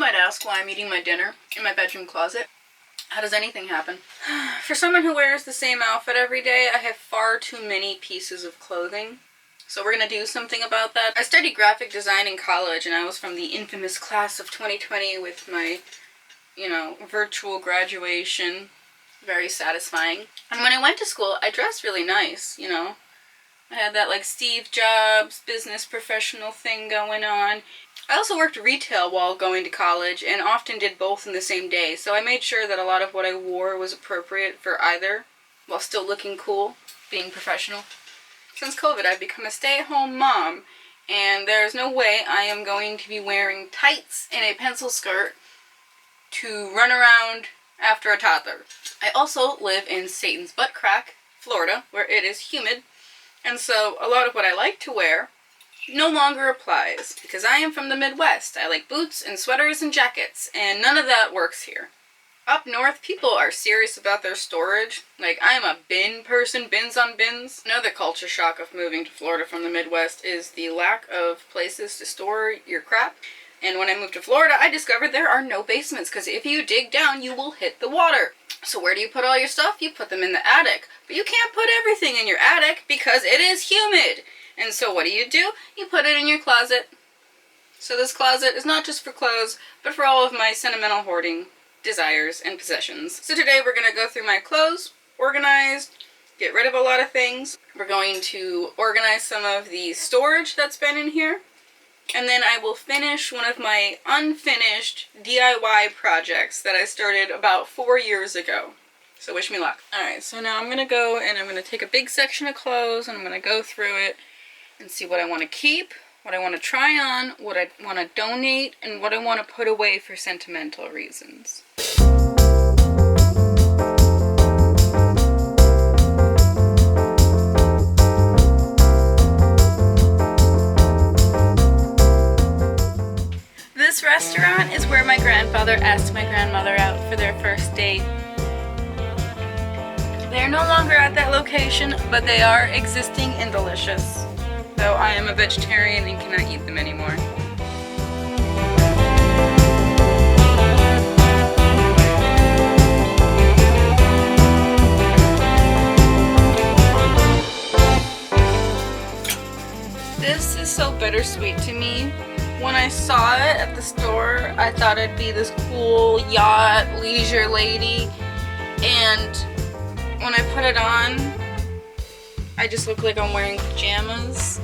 might ask why I'm eating my dinner in my bedroom closet. How does anything happen? For someone who wears the same outfit every day, I have far too many pieces of clothing. So we're going to do something about that. I studied graphic design in college, and I was from the infamous class of 2020 with my, virtual graduation. Very satisfying. And when I went to school, I dressed really nice, I had that like Steve Jobs business professional thing going on. I also worked retail while going to college and often did both in the same day, so I made sure that a lot of what I wore was appropriate for either, while still looking cool, being professional. Since COVID, I've become a stay-at-home mom, and there's no way I am going to be wearing tights and a pencil skirt to run around after a toddler. I also live in Satan's butt crack, Florida, where it is humid, and so a lot of what I like to wear no longer applies, because I am from the Midwest. I like boots and sweaters and jackets, and none of that works here. Up north, people are serious about their storage. Like, I am a bin person, bins on bins. Another culture shock of moving to Florida from the Midwest is the lack of places to store your crap. And when I moved to Florida, I discovered there are no basements, because if you dig down, you will hit the water. So where do you put all your stuff? You put them in the attic. But you can't put everything in your attic because it is humid. And so what do? You put it in your closet. So this closet is not just for clothes, but for all of my sentimental hoarding desires and possessions. So today we're going to go through my clothes, organize, get rid of a lot of things. We're going to organize some of the storage that's been in here. And then I will finish one of my unfinished DIY projects that I started about 4 years ago. So wish me luck. Alright, so now I'm going to go and I'm going to take a big section of clothes and I'm going to go through it and see what I want to keep, what I want to try on, what I want to donate, and what I want to put away for sentimental reasons. This restaurant is where my grandfather asked my grandmother out for their first date. They are no longer at that location, but they are existing and delicious. Though I am a vegetarian and cannot eat them anymore. This is so bittersweet to me. When I saw it at the store, I thought I'd be this cool yacht leisure lady, and when I put it on, I just look like I'm wearing pajamas.